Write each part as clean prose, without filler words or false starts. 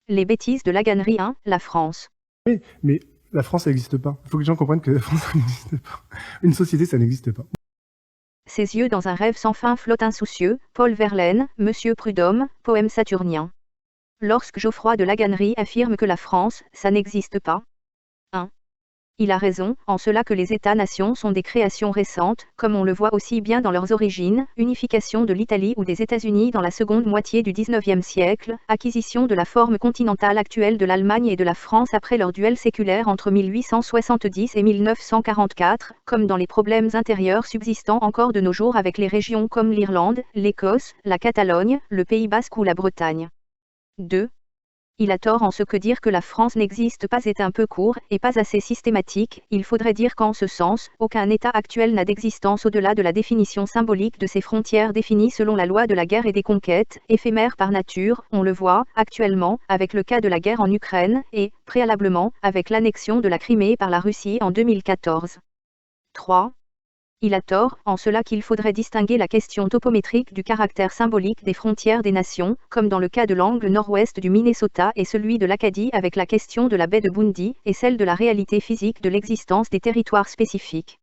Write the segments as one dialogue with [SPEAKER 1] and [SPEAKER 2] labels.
[SPEAKER 1] Les bêtises de Laganerie 1, la France.
[SPEAKER 2] Oui, mais la France, ça n'existe pas. Il faut que les gens comprennent que la France, ça n'existe pas. Une société, ça n'existe pas.
[SPEAKER 1] Ses yeux dans un rêve sans fin flottent insoucieux, Paul Verlaine, Monsieur Prudhomme, poème saturnien. Lorsque Geoffroy de Laganerie affirme que la France, ça n'existe pas. 1. Il a raison, en cela que les États-nations sont des créations récentes, comme on le voit aussi bien dans leurs origines, unification de l'Italie ou des États-Unis dans la seconde moitié du XIXe siècle, acquisition de la forme continentale actuelle de l'Allemagne et de la France après leur duel séculaire entre 1870 et 1944, comme dans les problèmes intérieurs subsistant encore de nos jours avec les régions comme l'Irlande, l'Écosse, la Catalogne, le Pays basque ou la Bretagne. 2. Il a tort en ce que dire que la France n'existe pas est un peu court et pas assez systématique, il faudrait dire qu'en ce sens, aucun État actuel n'a d'existence au-delà de la définition symbolique de ses frontières définies selon la loi de la guerre et des conquêtes, éphémères par nature, on le voit, actuellement, avec le cas de la guerre en Ukraine, et, préalablement, avec l'annexion de la Crimée par la Russie en 2014. 3. Il a tort, en cela qu'il faudrait distinguer la question topométrique du caractère symbolique des frontières des nations, comme dans le cas de l'angle nord-ouest du Minnesota et celui de l'Acadie avec la question de la baie de Bundy, et celle de la réalité physique de l'existence des territoires spécifiques.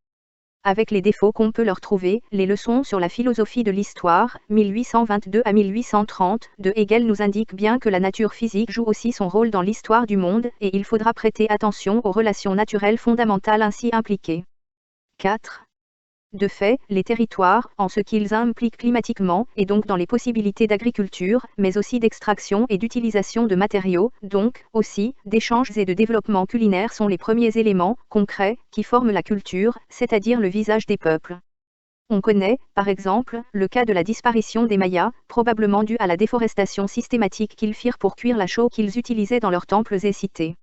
[SPEAKER 1] Avec les défauts qu'on peut leur trouver, les leçons sur la philosophie de l'histoire, 1822 à 1830, de Hegel nous indiquent bien que la nature physique joue aussi son rôle dans l'histoire du monde, et il faudra prêter attention aux relations naturelles fondamentales ainsi impliquées. 4. De fait, les territoires, en ce qu'ils impliquent climatiquement, et donc dans les possibilités d'agriculture, mais aussi d'extraction et d'utilisation de matériaux, donc, aussi, d'échanges et de développement culinaire sont les premiers éléments, concrets, qui forment la culture, c'est-à-dire le visage des peuples. On connaît, par exemple, le cas de la disparition des Mayas, probablement due à la déforestation systématique qu'ils firent pour cuire la chaux qu'ils utilisaient dans leurs temples et cités.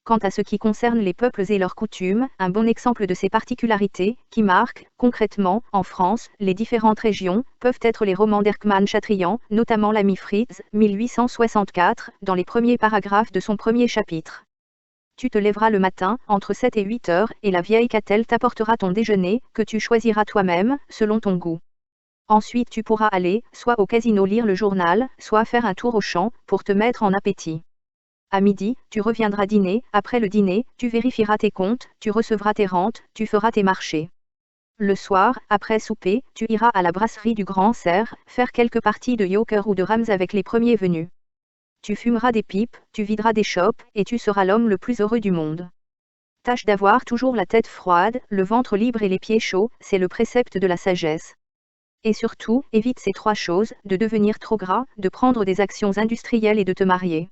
[SPEAKER 1] Quant à ce qui concerne les peuples et leurs coutumes, un bon exemple de ces particularités, qui marquent, concrètement, en France, les différentes régions, peuvent être les romans d'Erckmann-Chatrian, notamment l'ami Fritz, 1864, dans les premiers paragraphes de son premier chapitre. Tu te lèveras le matin, entre 7 et 8 heures, et la vieille Catel t'apportera ton déjeuner, que tu choisiras toi-même, selon ton goût. Ensuite tu pourras aller, soit au casino lire le journal, soit faire un tour au champ, pour te mettre en appétit. À midi, tu reviendras dîner, après le dîner, tu vérifieras tes comptes, tu recevras tes rentes, tu feras tes marchés. Le soir, après souper, tu iras à la brasserie du Grand Cerf, faire quelques parties de euchre ou de rams avec les premiers venus. Tu fumeras des pipes, tu videras des chopes, et tu seras l'homme le plus heureux du monde. Tâche d'avoir toujours la tête froide, le ventre libre et les pieds chauds, c'est le précepte de la sagesse. Et surtout, évite ces 3 choses, de devenir trop gras, de prendre des actions industrielles et de te marier.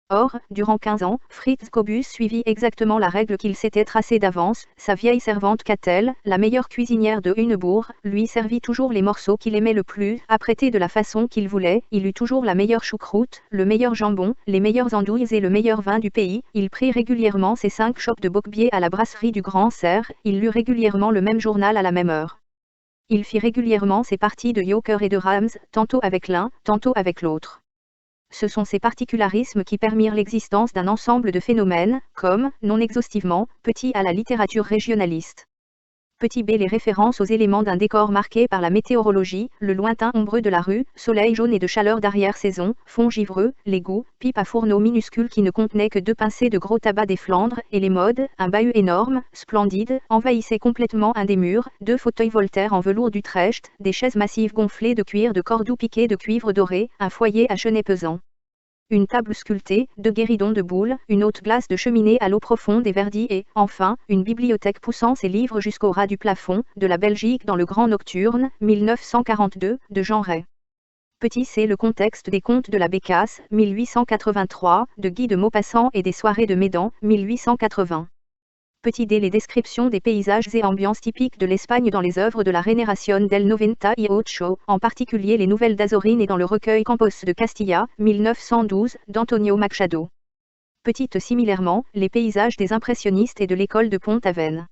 [SPEAKER 1] Or, durant 15 ans, Fritz Cobus suivit exactement la règle qu'il s'était tracée d'avance, sa vieille servante Catel, la meilleure cuisinière de Hunebourg, lui servit toujours les morceaux qu'il aimait le plus, apprêtés de la façon qu'il voulait, il eut toujours la meilleure choucroute, le meilleur jambon, les meilleures andouilles et le meilleur vin du pays, il prit régulièrement ses 5 chopes de bockbier à la brasserie du Grand Cerf, il lut régulièrement le même journal à la même heure. Il fit régulièrement ses parties de euchre et de rams, tantôt avec l'un, tantôt avec l'autre. Ce sont ces particularismes qui permirent l'existence d'un ensemble de phénomènes, comme, non exhaustivement, petit a la littérature régionaliste. Petit b les références aux éléments d'un décor marqué par la météorologie, le lointain ombreux de la rue, soleil jaune et de chaleur d'arrière-saison, fond givreux, l'égout, pipe à fourneau minuscule qui ne contenait que 2 pincées de gros tabac des Flandres, et les modes, un bahut énorme, splendide, envahissait complètement un des murs, 2 fauteuils Voltaire en velours d'Utrecht, des chaises massives gonflées de cuir de Cordoue piqué de cuivre doré, un foyer à chenets pesant. Une table sculptée, 2 guéridons de boules, une haute glace de cheminée à l'eau profonde et verdie et, enfin, une bibliothèque poussant ses livres jusqu'au ras du plafond, de la Belgique dans le Grand Nocturne, 1942, de Jean Ray. Petit c le contexte des contes de la Bécasse, 1883, de Guy de Maupassant et des soirées de Médan, 1880. Petit d les descriptions des paysages et ambiances typiques de l'Espagne dans les œuvres de la Generación del 90 y Ocho, en particulier les nouvelles d'Azorine et dans le recueil Campos de Castilla, 1912, d'Antonio Machado. Petit similairement, les paysages des impressionnistes et de l'école de Pont-Aven.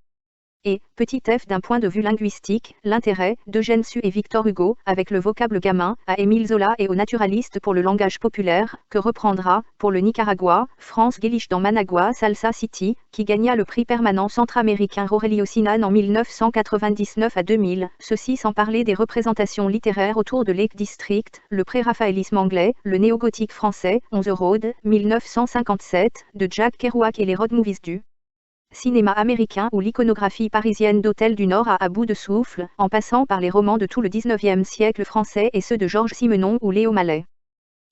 [SPEAKER 1] Et, petit f d'un point de vue linguistique, l'intérêt, d'Eugène Sue et Victor Hugo, avec le vocable gamin, à Émile Zola et aux naturalistes pour le langage populaire, que reprendra, pour le Nicaragua, Franz Gillich dans Managua Salsa City, qui gagna le prix permanent centra-américain Aurelio Sinan en 1999 à 2000, ceci sans parler des représentations littéraires autour de Lake District, le pré-raphaélisme anglais, le néo-gothique français, On the Road, 1957, de Jack Kerouac et les road movies du cinéma américain ou l'iconographie parisienne d'Hôtel du Nord à bout de souffle, en passant par les romans de tout le XIXe siècle français et ceux de Georges Simenon ou Léo Malet.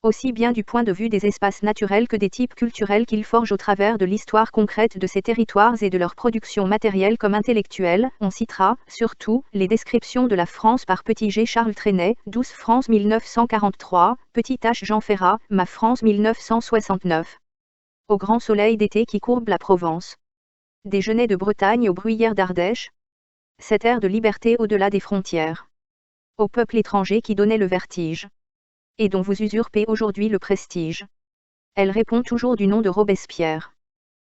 [SPEAKER 1] Aussi bien du point de vue des espaces naturels que des types culturels qu'ils forgent au travers de l'histoire concrète de ces territoires et de leur production matérielle comme intellectuelle, on citera, surtout, les descriptions de la France par Petit G. Charles Trenet, 12 France 1943, Petit H. Jean Ferrat, Ma France 1969. Au grand soleil d'été qui courbe la Provence. Des genêts de Bretagne aux bruyères d'Ardèche. Cet air de liberté au-delà des frontières. Au peuple étranger qui donnait le vertige. Et dont vous usurpez aujourd'hui le prestige. Elle répond toujours du nom de Robespierre.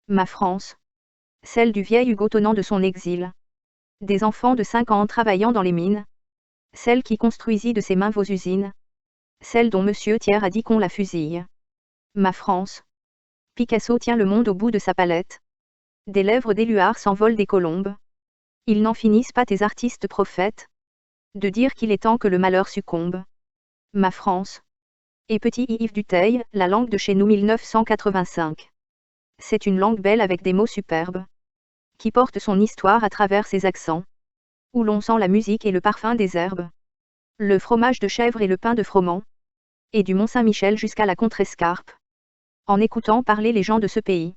[SPEAKER 1] Ma France. Celle du vieil Hugo tenant de son exil. Des enfants de 5 ans travaillant dans les mines. Celle qui construisit de ses mains vos usines. Celle dont Monsieur Thiers a dit qu'on la fusille. Ma France. Picasso tient le monde au bout de sa palette. Des lèvres d'éluard s'envolent des colombes. Ils n'en finissent pas tes artistes prophètes. De dire qu'il est temps que le malheur succombe. Ma France. Et petit Yves Duteil, la langue de chez nous 1985. C'est une langue belle avec des mots superbes. Qui porte son histoire à travers ses accents. Où l'on sent la musique et le parfum des herbes. Le fromage de chèvre et le pain de froment. Et du Mont-Saint-Michel jusqu'à la Contrescarpe. En écoutant parler les gens de ce pays.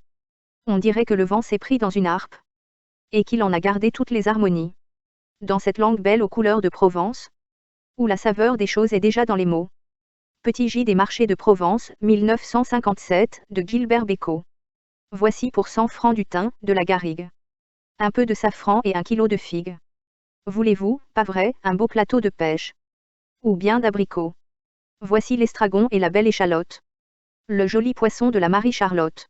[SPEAKER 1] On dirait que le vent s'est pris dans une harpe. Et qu'il en a gardé toutes les harmonies. Dans cette langue belle aux couleurs de Provence. Où la saveur des choses est déjà dans les mots. Petit J des marchés de Provence, 1957, de Gilbert Bécaud. Voici pour 100 francs du thym, de la garrigue. Un peu de safran et 1 kilo de figues. Voulez-vous, pas vrai, un beau plateau de pêche? Ou bien d'abricots? Voici l'estragon et la belle échalote. Le joli poisson de la Marie-Charlotte.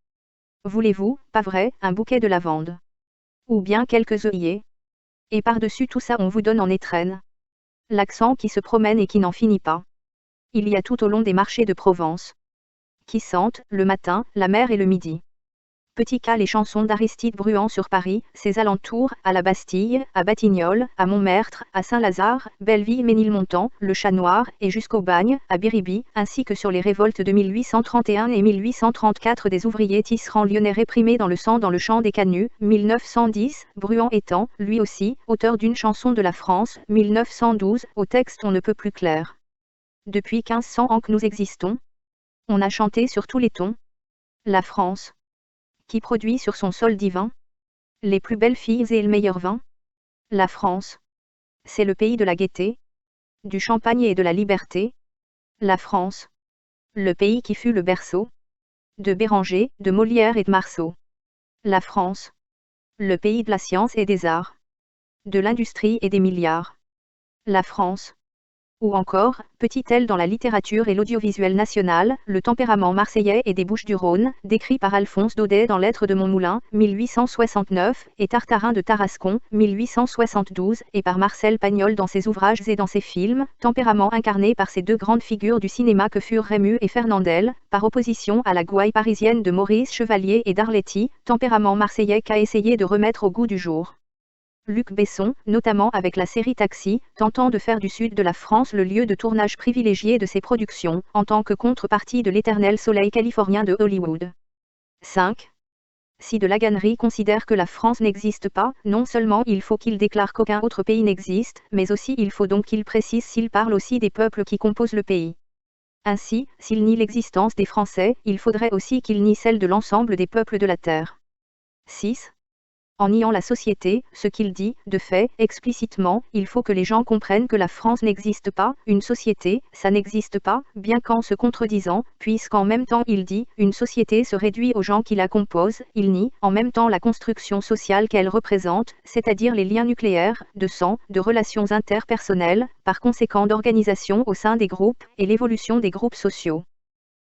[SPEAKER 1] Voulez-vous, pas vrai, un bouquet de lavande? Ou bien quelques œillets? Et par-dessus tout ça on vous donne en étrenne. L'accent qui se promène et qui n'en finit pas. Il y a tout au long des marchés de Provence. Qui sentent, le matin, la mer et le midi. Petit cas les chansons d'Aristide Bruant sur Paris, ses alentours, à la Bastille, à Batignolles, à Montmartre, à Saint-Lazare, Belleville, Ménilmontant, le Chat Noir, et jusqu'au Bagne, à Biribi, ainsi que sur les révoltes de 1831 et 1834 des ouvriers tisserands lyonnais réprimés dans le sang dans le champ des Canuts, 1910, Bruant étant, lui aussi, auteur d'une chanson de la France, 1912, au texte on ne peut plus clair. Depuis 1500 ans que nous existons, on a chanté sur tous les tons. La France. Qui produit sur son sol divin les plus belles filles et le meilleur vin. La France. C'est le pays de la gaieté, du champagne et de la liberté. La France. Le pays qui fut le berceau de Béranger, de Molière et de Marceau. La France. Le pays de la science et des arts, de l'industrie et des milliards. La France. Ou encore, petite aile dans la littérature et l'audiovisuel national, le tempérament marseillais et des Bouches-du-Rhône, décrit par Alphonse Daudet dans Lettres de Montmoulin, 1869, et Tartarin de Tarascon, 1872, et par Marcel Pagnol dans ses ouvrages et dans ses films, tempérament incarné par ces deux grandes figures du cinéma que furent Rému et Fernandel, par opposition à la gouaille parisienne de Maurice Chevalier et d'Arletty, tempérament marseillais qu'a essayé de remettre au goût du jour Luc Besson, notamment avec la série Taxi, tentant de faire du sud de la France le lieu de tournage privilégié de ses productions, en tant que contrepartie de l'éternel soleil californien de Hollywood. 5. Si de Laganerie considère que la France n'existe pas, non seulement il faut qu'il déclare qu'aucun autre pays n'existe, mais aussi il faut donc qu'il précise s'il parle aussi des peuples qui composent le pays. Ainsi, s'il nie l'existence des Français, il faudrait aussi qu'il nie celle de l'ensemble des peuples de la Terre. 6. En niant la société, ce qu'il dit, de fait, explicitement, il faut que les gens comprennent que la France n'existe pas, une société, ça n'existe pas, bien qu'en se contredisant, puisqu'en même temps il dit, une société se réduit aux gens qui la composent, il nie, en même temps la construction sociale qu'elle représente, c'est-à-dire les liens nucléaires, de sang, de relations interpersonnelles, par conséquent d'organisation au sein des groupes, et l'évolution des groupes sociaux.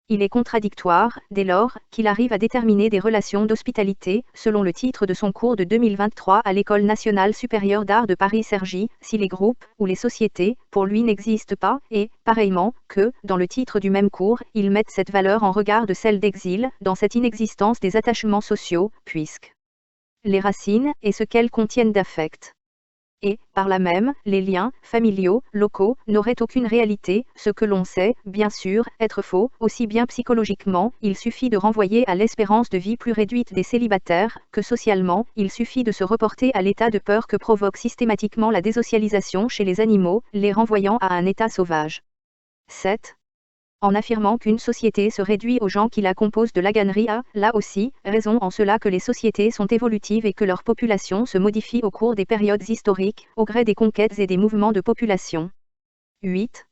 [SPEAKER 1] Il est contradictoire, dès lors, qu'il arrive à déterminer des relations d'hospitalité, selon le titre de son cours de 2023 à l'École nationale supérieure d'art de Paris-Cergy, si les groupes, ou les sociétés, pour lui n'existent pas, et, pareillement, que, dans le titre du même cours, ils mettent cette valeur en regard de celle d'exil, dans cette inexistence des attachements sociaux, puisque les racines, et ce qu'elles contiennent d'affect. Et, par là même, les liens, familiaux, locaux, n'auraient aucune réalité, ce que l'on sait, bien sûr, être faux, aussi bien psychologiquement, il suffit de renvoyer à l'espérance de vie plus réduite des célibataires, que socialement, il suffit de se reporter à l'état de peur que provoque systématiquement la désocialisation chez les animaux, les renvoyant à un état sauvage. 7. En affirmant qu'une société se réduit aux gens qui la composent de laganerie a, là aussi, raison en cela que les sociétés sont évolutives et que leur population se modifie au cours des périodes historiques, au gré des conquêtes et des mouvements de population. 8.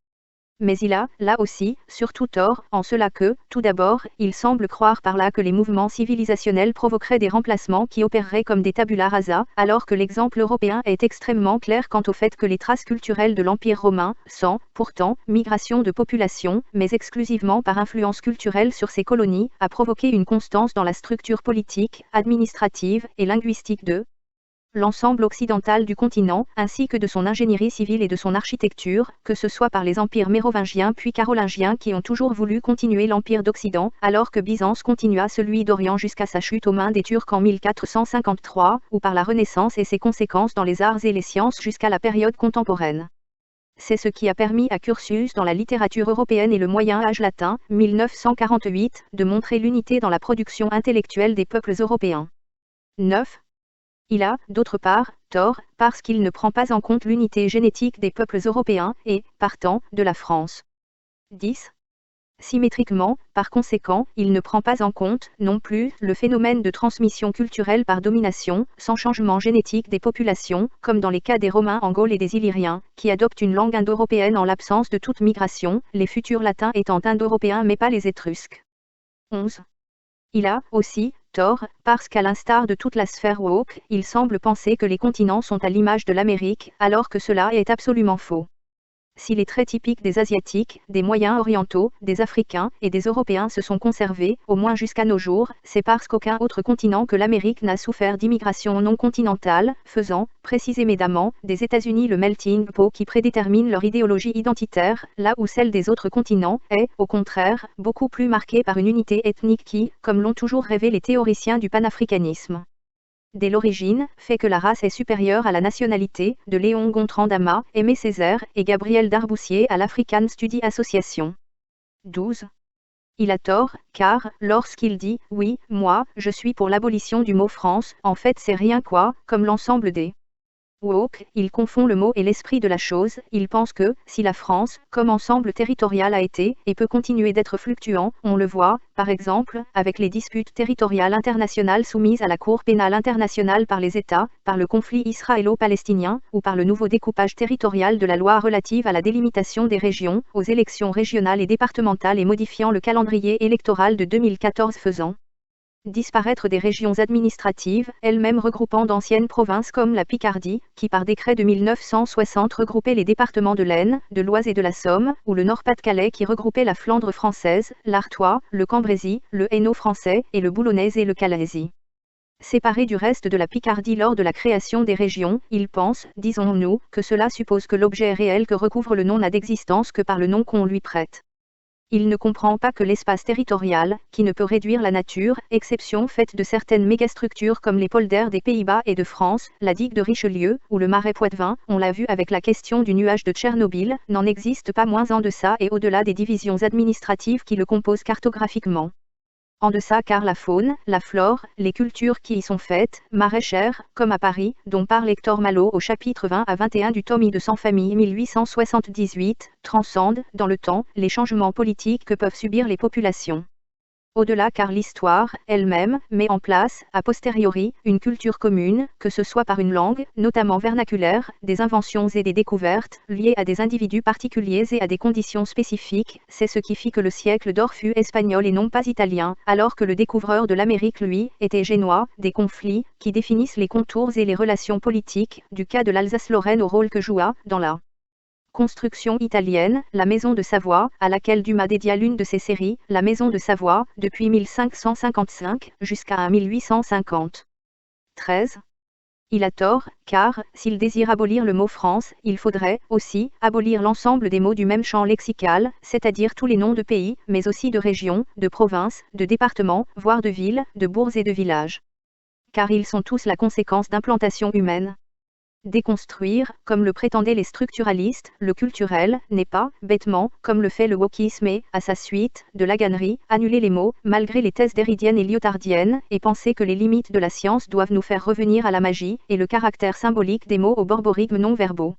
[SPEAKER 1] Mais il a, là aussi, surtout tort, en cela que, tout d'abord, il semble croire par là que les mouvements civilisationnels provoqueraient des remplacements qui opéreraient comme des tabula rasa, alors que l'exemple européen est extrêmement clair quant au fait que les traces culturelles de l'Empire romain, sans, pourtant, migration de population, mais exclusivement par influence culturelle sur ces colonies, a provoqué une constance dans la structure politique, administrative et linguistique de l'ensemble occidental du continent, ainsi que de son ingénierie civile et de son architecture, que ce soit par les empires mérovingiens puis carolingiens qui ont toujours voulu continuer l'empire d'Occident, alors que Byzance continua celui d'Orient jusqu'à sa chute aux mains des Turcs en 1453, ou par la Renaissance et ses conséquences dans les arts et les sciences jusqu'à la période contemporaine. C'est ce qui a permis à Curtius dans la littérature européenne et le Moyen Âge latin, 1948, de montrer l'unité dans la production intellectuelle des peuples européens. 9. Il a, d'autre part, tort, parce qu'il ne prend pas en compte l'unité génétique des peuples européens, et, partant, de la France. 10. Symétriquement, par conséquent, il ne prend pas en compte, non plus, le phénomène de transmission culturelle par domination, sans changement génétique des populations, comme dans les cas des Romains en Gaule et des Illyriens, qui adoptent une langue indo-européenne en l'absence de toute migration, les futurs latins étant indo-européens mais pas les Étrusques. 11. Il a, aussi, tort, parce qu'à l'instar de toute la sphère woke, il semble penser que les continents sont à l'image de l'Amérique, alors que cela est absolument faux. Si les traits typiques des Asiatiques, des Moyens orientaux, des Africains et des Européens se sont conservés, au moins jusqu'à nos jours, c'est parce qu'aucun autre continent que l'Amérique n'a souffert d'immigration non continentale, faisant, précisément, des États-Unis le melting pot qui prédétermine leur idéologie identitaire, là où celle des autres continents est, au contraire, beaucoup plus marquée par une unité ethnique qui, comme l'ont toujours rêvé les théoriciens du panafricanisme, dès l'origine, fait que la race est supérieure à la nationalité, de Léon Gontran Damas, Aimé Césaire et Gabriel Darboussier à l'African Study Association. 12. Il a tort, car, lorsqu'il dit « oui, moi, je suis pour l'abolition du mot France », en fait c'est rien quoi, comme l'ensemble des woke, il confond le mot et l'esprit de la chose, il pense que, si la France, comme ensemble territorial a été, et peut continuer d'être fluctuant, on le voit, par exemple, avec les disputes territoriales internationales soumises à la Cour pénale internationale par les États, par le conflit israélo-palestinien, ou par le nouveau découpage territorial de la loi relative à la délimitation des régions, aux élections régionales et départementales et modifiant le calendrier électoral de 2014 faisant disparaître des régions administratives, elles-mêmes regroupant d'anciennes provinces comme la Picardie, qui par décret de 1960 regroupait les départements de l'Aisne, de l'Oise et de la Somme, ou le Nord-Pas-de-Calais qui regroupait la Flandre française, l'Artois, le Cambrésis, le Hainaut français et le Boulonnais et le Calaisis. Séparés du reste de la Picardie lors de la création des régions, ils pensent, disons-nous, que cela suppose que l'objet réel que recouvre le nom n'a d'existence que par le nom qu'on lui prête. Il ne comprend pas que l'espace territorial, qui ne peut réduire la nature, exception faite de certaines mégastructures comme les polders des Pays-Bas et de France, la digue de Richelieu, ou le marais Poitevin, on l'a vu avec la question du nuage de Tchernobyl, n'en existe pas moins en deçà et au-delà des divisions administratives qui le composent cartographiquement. En deçà car la faune, la flore, les cultures qui y sont faites, maraîchères, comme à Paris, dont parle Hector Malot au chapitre 20 à 21 du tome I de Sans famille 1878, transcendent, dans le temps, les changements politiques que peuvent subir les populations. Au-delà car l'histoire, elle-même, met en place, a posteriori, une culture commune, que ce soit par une langue, notamment vernaculaire, des inventions et des découvertes, liées à des individus particuliers et à des conditions spécifiques, c'est ce qui fit que le siècle d'or fut espagnol et non pas italien, alors que le découvreur de l'Amérique, lui, était génois, des conflits, qui définissent les contours et les relations politiques, du cas de l'Alsace-Lorraine au rôle que joua, dans la Construction italienne, la Maison de Savoie, à laquelle Dumas dédia l'une de ses séries, La Maison de Savoie, depuis 1555 jusqu'à 1850. 13. Il a tort, car, s'il désire abolir le mot France, il faudrait, aussi, abolir l'ensemble des mots du même champ lexical, c'est-à-dire tous les noms de pays, mais aussi de régions, de provinces, de départements, voire de villes, de bourgs et de villages. Car ils sont tous la conséquence d'implantation humaine. Déconstruire, comme le prétendaient les structuralistes, le culturel, n'est pas, bêtement, comme le fait le wokisme et, à sa suite, de laganerie, annuler les mots, malgré les thèses derridiennes et lyotardiennes, et penser que les limites de la science doivent nous faire revenir à la magie, et le caractère symbolique des mots aux borborigmes non-verbaux.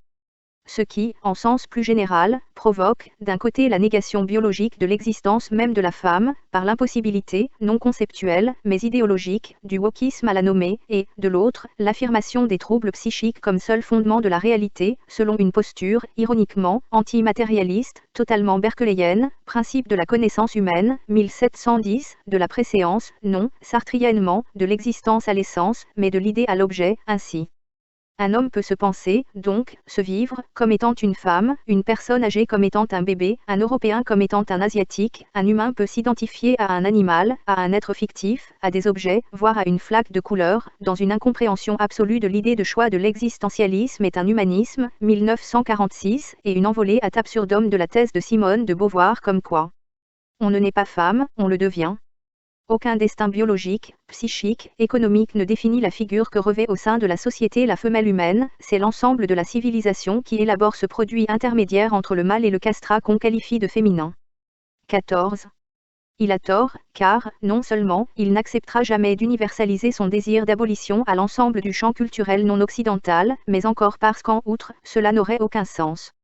[SPEAKER 1] Ce qui, en sens plus général, provoque, d'un côté la négation biologique de l'existence même de la femme, par l'impossibilité, non conceptuelle, mais idéologique, du wokisme à la nommer, et, de l'autre, l'affirmation des troubles psychiques comme seul fondement de la réalité, selon une posture, ironiquement, anti-matérialiste, totalement berkeleyenne, principe de la connaissance humaine, 1710, de la préséance, non, sartriennement, de l'existence à l'essence, mais de l'idée à l'objet, ainsi. Un homme peut se penser, donc, se vivre, comme étant une femme, une personne âgée comme étant un bébé, un Européen comme étant un Asiatique, un humain peut s'identifier à un animal, à un être fictif, à des objets, voire à une flaque de couleur, dans une incompréhension absolue de l'idée de choix de l'existentialisme est un humanisme, 1946, et une envolée ad absurdum de la thèse de Simone de Beauvoir comme quoi on ne naît pas femme, on le devient. Aucun destin biologique, psychique, économique ne définit la figure que revêt au sein de la société la femelle humaine, c'est l'ensemble de la civilisation qui élabore ce produit intermédiaire entre le mâle et le castrat qu'on qualifie de féminin. 14. Il a tort, car, non seulement, il n'acceptera jamais d'universaliser son désir d'abolition à l'ensemble du champ culturel non occidental, mais encore parce qu'en outre, cela n'aurait aucun sens.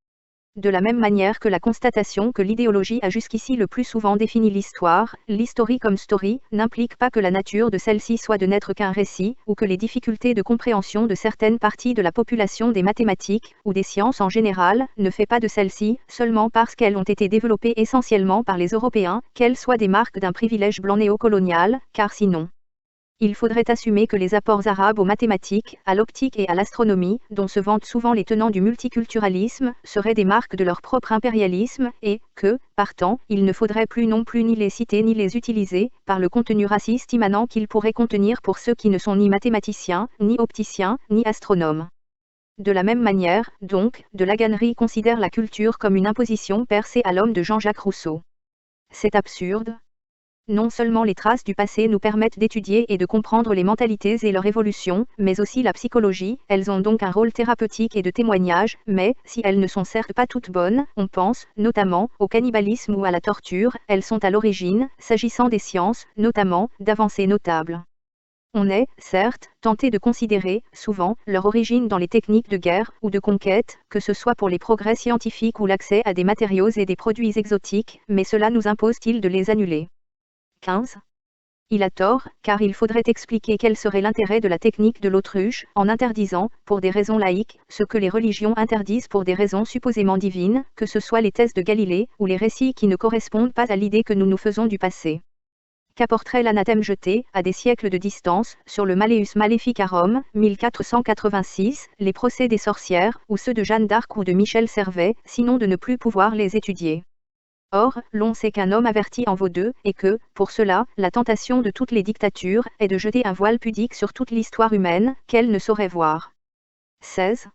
[SPEAKER 1] De la même manière que la constatation que l'idéologie a jusqu'ici le plus souvent défini l'histoire, l'history comme story, n'implique pas que la nature de celle-ci soit de n'être qu'un récit, ou que les difficultés de compréhension de certaines parties de la population des mathématiques, ou des sciences en général, ne fait pas de celles-ci, seulement parce qu'elles ont été développées essentiellement par les Européens, qu'elles soient des marques d'un privilège blanc néocolonial, car sinon il faudrait assumer que les apports arabes aux mathématiques, à l'optique et à l'astronomie, dont se vantent souvent les tenants du multiculturalisme, seraient des marques de leur propre impérialisme, et que, partant, il ne faudrait plus non plus ni les citer ni les utiliser, par le contenu raciste immanent qu'ils pourraient contenir pour ceux qui ne sont ni mathématiciens, ni opticiens, ni astronomes. De la même manière, donc, de Laganerie considère la culture comme une imposition percée à l'homme de Jean-Jacques Rousseau. C'est absurde. Non seulement les traces du passé nous permettent d'étudier et de comprendre les mentalités et leur évolution, mais aussi la psychologie, elles ont donc un rôle thérapeutique et de témoignage, mais, si elles ne sont certes pas toutes bonnes, on pense, notamment, au cannibalisme ou à la torture, elles sont à l'origine, s'agissant des sciences, notamment, d'avancées notables. On est, certes, tenté de considérer, souvent, leur origine dans les techniques de guerre ou de conquête, que ce soit pour les progrès scientifiques ou l'accès à des matériaux et des produits exotiques, mais cela nous impose-t-il de les annuler ? 15. Il a tort, car il faudrait expliquer quel serait l'intérêt de la technique de l'autruche, en interdisant, pour des raisons laïques, ce que les religions interdisent pour des raisons supposément divines, que ce soit les thèses de Galilée, ou les récits qui ne correspondent pas à l'idée que nous nous faisons du passé. Qu'apporterait l'anathème jeté, à des siècles de distance, sur le Malleus Maleficarum, 1486, les procès des sorcières, ou ceux de Jeanne d'Arc ou de Michel Servet, sinon de ne plus pouvoir les étudier. Or, l'on sait qu'un homme averti en vaut deux, et que, pour cela, la tentation de toutes les dictatures est de jeter un voile pudique sur toute l'histoire humaine, qu'elle ne saurait voir. 16.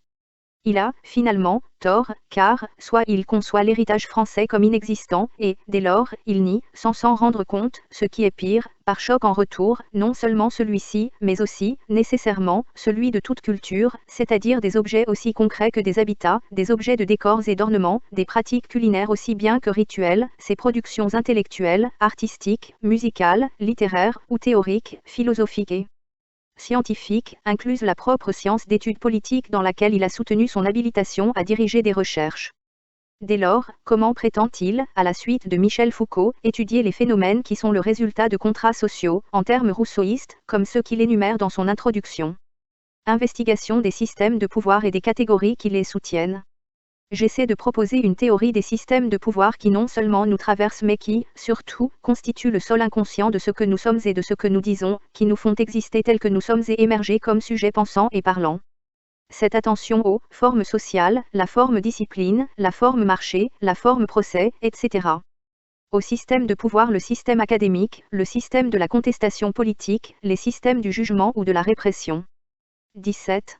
[SPEAKER 1] Il a, finalement, tort, car, soit il conçoit l'héritage français comme inexistant, et, dès lors, il nie, sans s'en rendre compte, ce qui est pire, par choc en retour, non seulement celui-ci, mais aussi, nécessairement, celui de toute culture, c'est-à-dire des objets aussi concrets que des habitats, des objets de décors et d'ornements, des pratiques culinaires aussi bien que rituelles, ses productions intellectuelles, artistiques, musicales, littéraires, ou théoriques, philosophiques et scientifique, incluse la propre science d'études politiques dans laquelle il a soutenu son habilitation à diriger des recherches. Dès lors, comment prétend-il, à la suite de Michel Foucault, étudier les phénomènes qui sont le résultat de contrats sociaux, en termes rousseauistes, comme ceux qu'il énumère dans son introduction ? Investigation des systèmes de pouvoir et des catégories qui les soutiennent. J'essaie de proposer une théorie des systèmes de pouvoir qui non seulement nous traversent mais qui, surtout, constituent le sol inconscient de ce que nous sommes et de ce que nous disons, qui nous font exister tels que nous sommes et émerger comme sujets pensants et parlants. Cette attention aux formes sociales, la forme discipline, la forme marché, la forme procès, etc. Au système de pouvoir, le système académique, le système de la contestation politique, les systèmes du jugement ou de la répression. 17.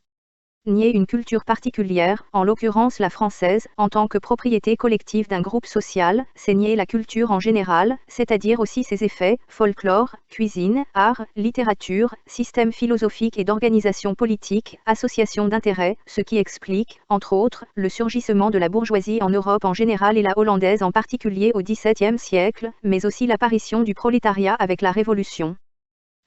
[SPEAKER 1] Nier une culture particulière, en l'occurrence la française, en tant que propriété collective d'un groupe social, c'est nier la culture en général, c'est-à-dire aussi ses effets, folklore, cuisine, art, littérature, système philosophique et d'organisation politique, association d'intérêts, ce qui explique, entre autres, le surgissement de la bourgeoisie en Europe en général et la hollandaise en particulier au XVIIe siècle, mais aussi l'apparition du prolétariat avec la Révolution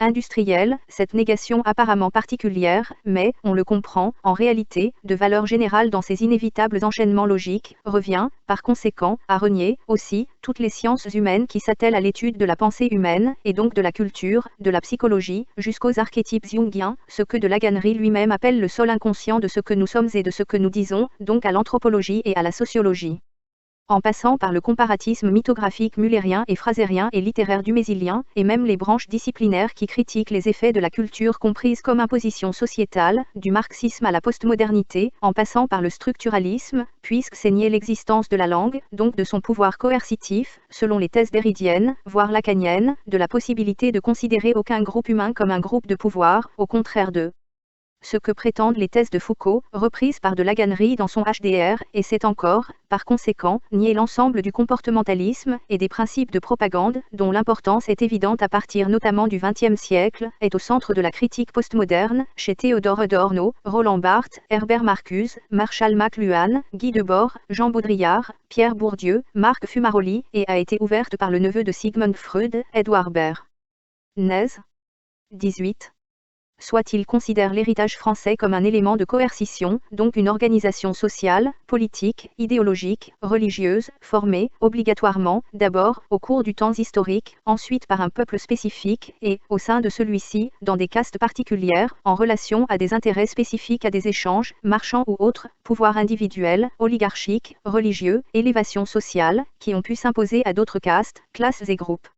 [SPEAKER 1] industrielle, cette négation apparemment particulière, mais, on le comprend, en réalité, de valeur générale dans ses inévitables enchaînements logiques, revient, par conséquent, à renier, aussi, toutes les sciences humaines qui s'attellent à l'étude de la pensée humaine, et donc de la culture, de la psychologie, jusqu'aux archétypes jungiens, ce que de Laganerie lui-même appelle le sol inconscient de ce que nous sommes et de ce que nous disons, donc à l'anthropologie et à la sociologie. En passant par le comparatisme mythographique mullérien et phrasérien et littéraire dumésillien, et même les branches disciplinaires qui critiquent les effets de la culture comprise comme imposition sociétale, du marxisme à la postmodernité, en passant par le structuralisme, puisque c'est nier l'existence de la langue, donc de son pouvoir coercitif, selon les thèses déridiennes, voire lacaniennes, de la possibilité de considérer aucun groupe humain comme un groupe de pouvoir, au contraire de ce que prétendent les thèses de Foucault, reprises par de Laganerie dans son HDR, et c'est encore, par conséquent, nier l'ensemble du comportementalisme et des principes de propagande, dont l'importance est évidente à partir notamment du XXe siècle, est au centre de la critique postmoderne, chez Théodore Adorno, Roland Barthes, Herbert Marcuse, Marshall McLuhan, Guy Debord, Jean Baudrillard, Pierre Bourdieu, Marc Fumaroli, et a été ouverte par le neveu de Sigmund Freud, Edouard Baird. Nez. 18. Soit il considère l'héritage français comme un élément de coercition, donc une organisation sociale, politique, idéologique, religieuse, formée, obligatoirement, d'abord, au cours du temps historique, ensuite par un peuple spécifique, et, au sein de celui-ci, dans des castes particulières, en relation à des intérêts spécifiques à des échanges, marchands ou autres, pouvoirs individuels, oligarchiques, religieux, élévation sociale, qui ont pu s'imposer à d'autres castes, classes et groupes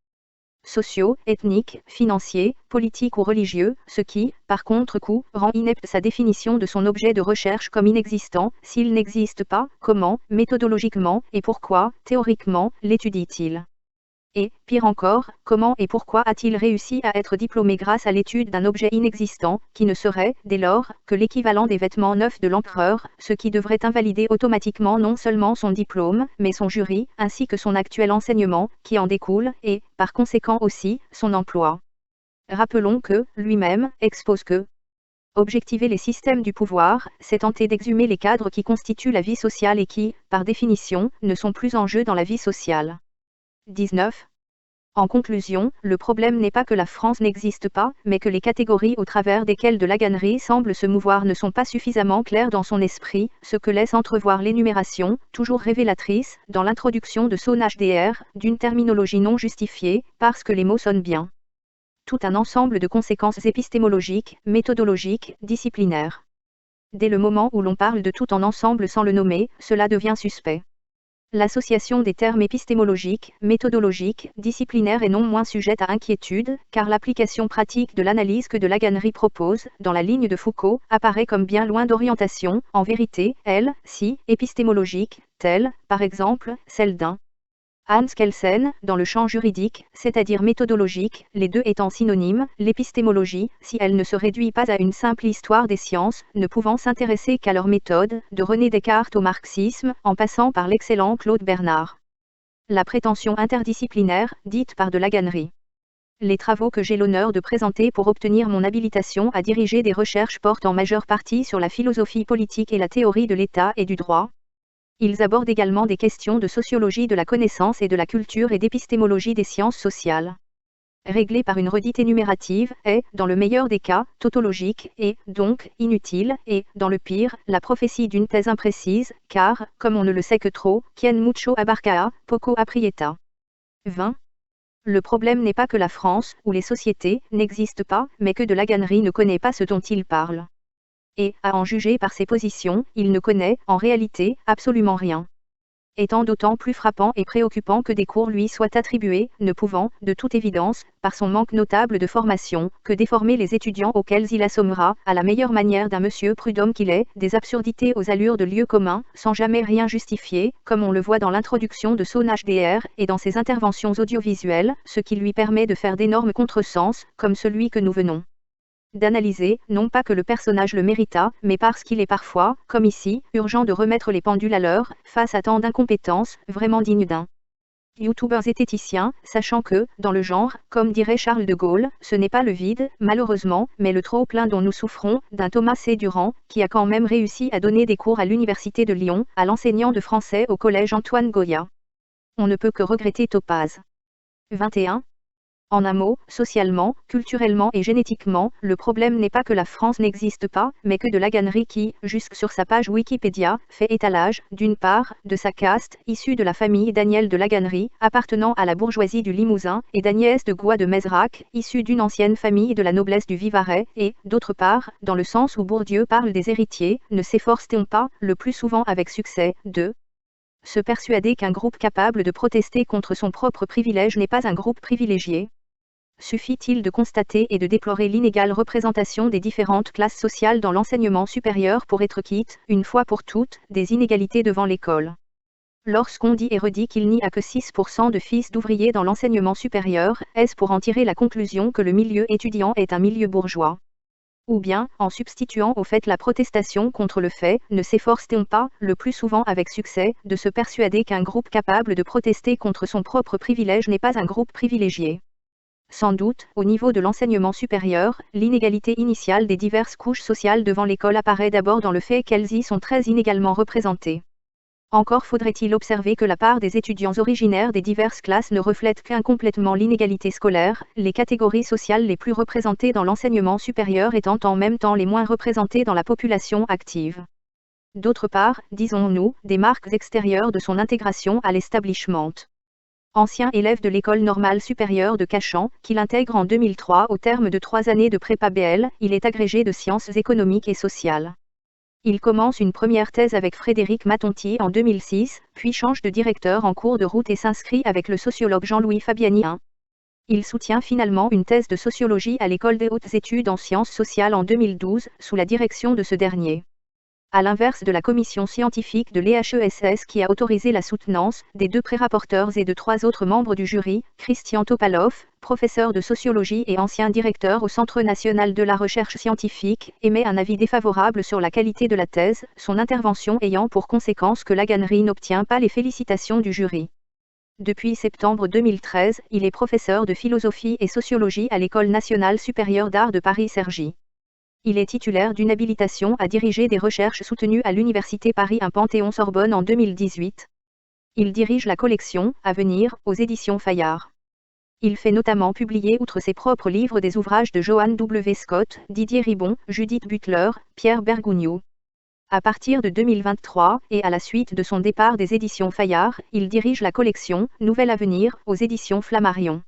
[SPEAKER 1] sociaux, ethniques, financiers, politiques ou religieux, ce qui, par contre-coup, rend inepte sa définition de son objet de recherche comme inexistant. S'il n'existe pas, comment, méthodologiquement, et pourquoi, théoriquement, l'étudie-t-il ? Et, pire encore, comment et pourquoi a-t-il réussi à être diplômé grâce à l'étude d'un objet inexistant, qui ne serait, dès lors, que l'équivalent des vêtements neufs de l'empereur, ce qui devrait invalider automatiquement non seulement son diplôme, mais son jury, ainsi que son actuel enseignement, qui en découle, et, par conséquent aussi, son emploi. Rappelons que, lui-même, expose que objectiver les systèmes du pouvoir, c'est tenter d'exhumer les cadres qui constituent la vie sociale et qui, par définition, ne sont plus en jeu dans la vie sociale. 19. En conclusion, le problème n'est pas que la France n'existe pas, mais que les catégories au travers desquelles de Laganerie semble se mouvoir ne sont pas suffisamment claires dans son esprit, ce que laisse entrevoir l'énumération, toujours révélatrice, dans l'introduction de son HDR, d'une terminologie non justifiée, parce que les mots sonnent bien. Tout un ensemble de conséquences épistémologiques, méthodologiques, disciplinaires. Dès le moment où l'on parle de tout en ensemble sans le nommer, cela devient suspect. L'association des termes épistémologiques, méthodologiques, disciplinaires est non moins sujette à inquiétude, car l'application pratique de l'analyse que de Laganerie propose, dans la ligne de Foucault, apparaît comme bien loin d'orientation, en vérité, elle, si, épistémologique, telle, par exemple, celle d'un Hans Kelsen, dans le champ juridique, c'est-à-dire méthodologique, les deux étant synonymes, l'épistémologie, si elle ne se réduit pas à une simple histoire des sciences, ne pouvant s'intéresser qu'à leur méthode, de René Descartes au marxisme, en passant par l'excellent Claude Bernard. La prétention interdisciplinaire, dite par de Laganerie. Les travaux que j'ai l'honneur de présenter pour obtenir mon habilitation à diriger des recherches portent en majeure partie sur la philosophie politique et la théorie de l'État et du droit. Ils abordent également des questions de sociologie de la connaissance et de la culture et d'épistémologie des sciences sociales. Réglée par une redite énumérative, est, dans le meilleur des cas, tautologique, et, donc, inutile, et, dans le pire, la prophétie d'une thèse imprécise, car, comme on ne le sait que trop, quien mucho abarca, poco aprieta. 20. Le problème n'est pas que la France, ou les sociétés, n'existent pas, mais que de Laganerie ne connaît pas ce dont il parle. Et, à en juger par ses positions, il ne connaît, en réalité, absolument rien. étant d'autant plus frappant et préoccupant que des cours lui soient attribués, ne pouvant, de toute évidence, par son manque notable de formation, que déformer les étudiants auxquels il assommera, à la meilleure manière d'un monsieur Prudhomme qu'il est, des absurdités aux allures de lieu commun, sans jamais rien justifier, comme on le voit dans l'introduction de son HDR, et dans ses interventions audiovisuelles, ce qui lui permet de faire d'énormes contresens, comme celui que nous venons d'analyser, non pas que le personnage le méritât, mais parce qu'il est parfois, comme ici, urgent de remettre les pendules à l'heure, face à tant d'incompétences, vraiment dignes d'un youtubeur zététicien, sachant que, dans le genre, comme dirait Charles de Gaulle, ce n'est pas le vide, malheureusement, mais le trop-plein dont nous souffrons, d'un Thomas C. Durand, qui a quand même réussi à donner des cours à l'Université de Lyon, à l'enseignant de français au collège Antoine Goya. On ne peut que regretter Topaz. 21. En un mot, socialement, culturellement et génétiquement, le problème n'est pas que la France n'existe pas, mais que de Laganerie qui, jusque sur sa page Wikipédia, fait étalage, d'une part, de sa caste, issue de la famille Daniel de Laganerie, appartenant à la bourgeoisie du Limousin, et d'Agnès de Gois de Mézerac, issue d'une ancienne famille de la noblesse du Vivarais, et, d'autre part, dans le sens où Bourdieu parle des héritiers, ne s'efforce-t-on pas, le plus souvent avec succès, de se persuader qu'un groupe capable de protester contre son propre privilège n'est pas un groupe privilégié? Suffit-il de constater et de déplorer l'inégale représentation des différentes classes sociales dans l'enseignement supérieur pour être quitte, une fois pour toutes, des inégalités devant l'école? Lorsqu'on dit et redit qu'il n'y a que 6% de fils d'ouvriers dans l'enseignement supérieur, est-ce pour en tirer la conclusion que le milieu étudiant est un milieu bourgeois? Ou bien, en substituant au fait la protestation contre le fait, ne s'efforce-t-on pas, le plus souvent avec succès, de se persuader qu'un groupe capable de protester contre son propre privilège n'est pas un groupe privilégié? Sans doute, au niveau de l'enseignement supérieur, l'inégalité initiale des diverses couches sociales devant l'école apparaît d'abord dans le fait qu'elles y sont très inégalement représentées. Encore faudrait-il observer que la part des étudiants originaires des diverses classes ne reflète qu'incomplètement l'inégalité scolaire, les catégories sociales les plus représentées dans l'enseignement supérieur étant en même temps les moins représentées dans la population active. D'autre part, disons-nous, des marques extérieures de son intégration à l'establishment. Ancien élève de l'école normale supérieure de Cachan, qu'il intègre en 2003 au terme de 3 années de prépa BL, il est agrégé de sciences économiques et sociales. Il commence une première thèse avec Frédéric Matonti en 2006, puis change de directeur en cours de route et s'inscrit avec le sociologue Jean-Louis Fabiani. Il soutient finalement une thèse de sociologie à l'école des hautes études en sciences sociales en 2012, sous la direction de ce dernier. À l'inverse de la commission scientifique de l'EHESS qui a autorisé la soutenance des 2 pré-rapporteurs et de 3 autres membres du jury, Christian Topalov, professeur de sociologie et ancien directeur au Centre national de la recherche scientifique, émet un avis défavorable sur la qualité de la thèse, son intervention ayant pour conséquence que Laganerie n'obtient pas les félicitations du jury. Depuis septembre 2013, il est professeur de philosophie et sociologie à l'École nationale supérieure d'art de Paris-Cergy. Il est titulaire d'une habilitation à diriger des recherches soutenues à l'Université Paris 1 Panthéon-Sorbonne en 2018. Il dirige la collection « À venir » aux éditions Fayard. Il fait notamment publier outre ses propres livres des ouvrages de Johann W. Scott, Didier Ribon, Judith Butler, Pierre Bergugno. À partir de 2023, et à la suite de son départ des éditions Fayard, il dirige la collection « Nouvel Avenir » aux éditions Flammarion.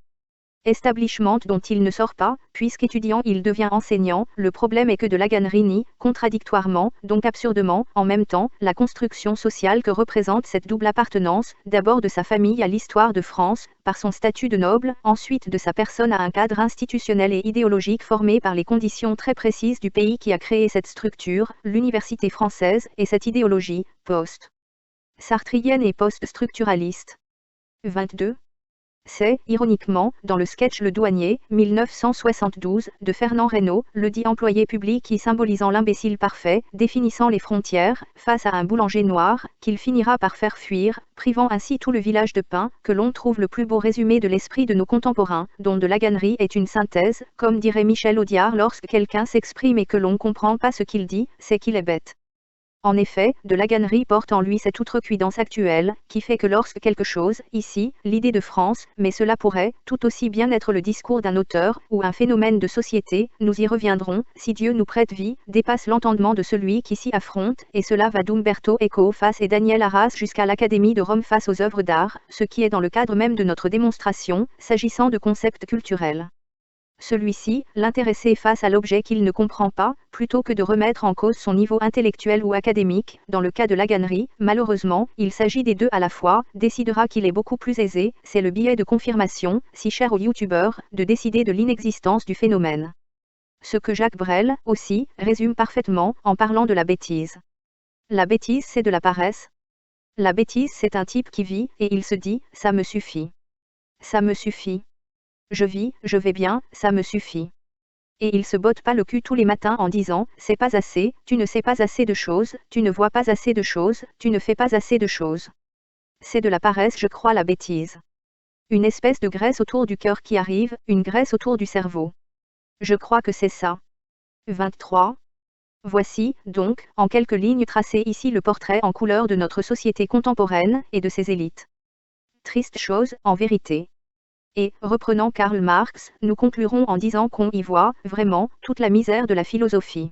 [SPEAKER 1] Establishment dont il ne sort pas, puisqu'étudiant il devient enseignant, le problème est que de Laganerie nie, contradictoirement, donc absurdement, en même temps, la construction sociale que représente cette double appartenance, d'abord de sa famille à l'histoire de France, par son statut de noble, ensuite de sa personne à un cadre institutionnel et idéologique formé par les conditions très précises du pays qui a créé cette structure, l'université française, et cette idéologie, post-sartrienne et post-structuraliste. 22. C'est, ironiquement, dans le sketch Le Douanier, 1972, de Fernand Reynaud, le dit employé public qui symbolisant l'imbécile parfait, définissant les frontières, face à un boulanger noir, qu'il finira par faire fuir, privant ainsi tout le village de pain, que l'on trouve le plus beau résumé de l'esprit de nos contemporains, dont de Laganerie est une synthèse, comme dirait Michel Audiard lorsque quelqu'un s'exprime et que l'on ne comprend pas ce qu'il dit, c'est qu'il est bête. En effet, de Laganerie porte en lui cette outrecuidance actuelle, qui fait que lorsque quelque chose, ici, l'idée de France, mais cela pourrait, tout aussi bien être le discours d'un auteur, ou un phénomène de société, nous y reviendrons, si Dieu nous prête vie, dépasse l'entendement de celui qui s'y affronte, et cela va d'Umberto Eco face et Daniel Arras jusqu'à l'Académie de Rome face aux œuvres d'art, ce qui est dans le cadre même de notre démonstration, s'agissant de concepts culturels. Celui-ci, l'intéressé face à l'objet qu'il ne comprend pas, plutôt que de remettre en cause son niveau intellectuel ou académique, dans le cas de la gannerie, malheureusement, il s'agit des deux à la fois, décidera qu'il est beaucoup plus aisé, c'est le biais de confirmation, si cher aux youtubeurs, de décider de l'inexistence du phénomène. Ce que Jacques Brel, aussi, résume parfaitement, en parlant de la bêtise. La bêtise c'est de la paresse. La bêtise c'est un type qui vit, et il se dit, ça me suffit. Ça me suffit. Je vis, je vais bien, ça me suffit. Et il se botte pas le cul tous les matins en disant, c'est pas assez, tu ne sais pas assez de choses, tu ne vois pas assez de choses, tu ne fais pas assez de choses. C'est de la paresse, je crois, la bêtise. Une espèce de graisse autour du cœur qui arrive, une graisse autour du cerveau. Je crois que c'est ça. 23. Voici, donc, en quelques lignes tracées ici le portrait en couleur de notre société contemporaine et de ses élites. Triste chose, en vérité. Et, reprenant Karl Marx, nous conclurons en disant qu'on y voit, vraiment, toute la misère de la philosophie.